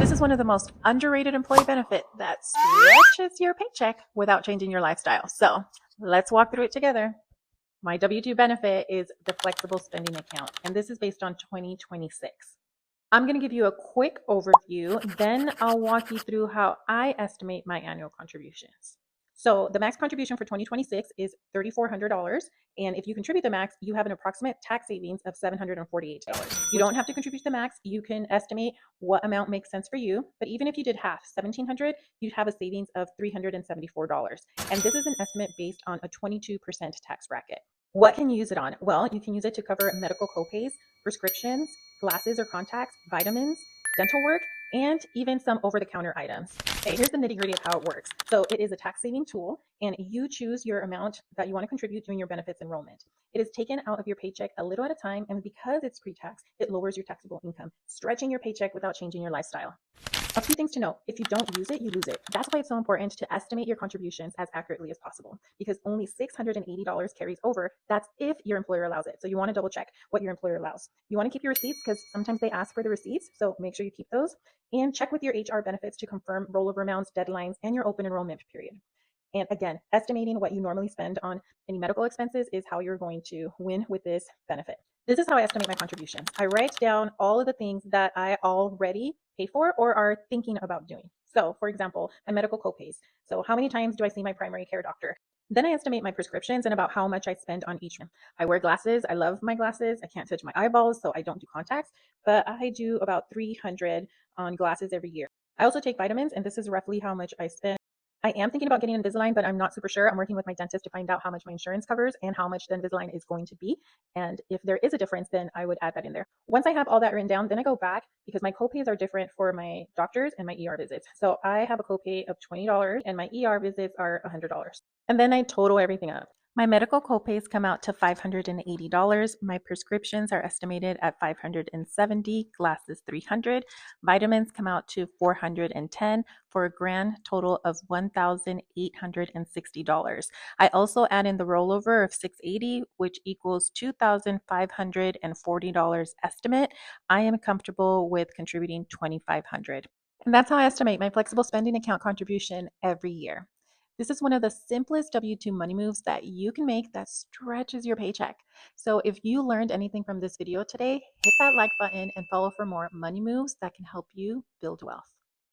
This is one of the most underrated employee benefits that stretches your paycheck without changing your lifestyle. So let's walk through it together. My W-2 benefit is the flexible spending account, and this is based on 2026. I'm going to give you a quick overview, then I'll walk you through how I estimate my annual contributions. So the max contribution for 2026 is $3,400. And if you contribute the max, you have an approximate tax savings of $748. You don't have to contribute the max. You can estimate what amount makes sense for you. But even if you did half, $1,700, you'd have a savings of $374. And this is an estimate based on a 22% tax bracket. What can you use it on? Well, you can use it to cover medical copays, prescriptions, glasses or contacts, vitamins, dental work, and even some over-the-counter items. Okay, here's the nitty-gritty of how it works. So it is a tax-saving tool, and you choose your amount that you want to contribute during your benefits enrollment. It is taken out of your paycheck a little at a time, and because it's pre-tax, it lowers your taxable income, stretching your paycheck without changing your lifestyle. A few things to know: if you don't use it, you lose it. That's why it's so important to estimate your contributions as accurately as possible, because only $680 carries over. That's if your employer allows it. So you want to double check what your employer allows. You want to keep your receipts because sometimes they ask for the receipts, so make sure you keep those. And check with your HR benefits to confirm rollover amounts, deadlines, and your open enrollment period. And again, estimating what you normally spend on any medical expenses is how you're going to win with this benefit. This is how I estimate my contributions. I write down all of the things that I already pay for or are thinking about doing. So for example, my medical copays. So how many times do I see my primary care doctor? Then I estimate my prescriptions and about how much I spend on each one. I wear glasses. I love my glasses. I can't touch my eyeballs, so I don't do contacts, but I do about 300 on glasses every year. I also take vitamins, and this is roughly how much I spend. I am thinking about getting Invisalign, but I'm not super sure. I'm working with my dentist to find out how much my insurance covers and how much the Invisalign is going to be. And if there is a difference, then I would add that in there. Once I have all that written down, then I go back because my copays are different for my doctors and my ER visits. So I have a copay of $20 and my ER visits are $100. And then I total everything up. My medical copays come out to $580. My prescriptions are estimated at $570, glasses $300. Vitamins come out to $410 for a grand total of $1,860. I also add in the rollover of $680, which equals $2,540 estimate. I am comfortable with contributing $2,500. And that's how I estimate my flexible spending account contribution every year. This is one of the simplest W-2 money moves that you can make that stretches your paycheck. So if you learned anything from this video today, hit that like button and follow for more money moves that can help you build wealth.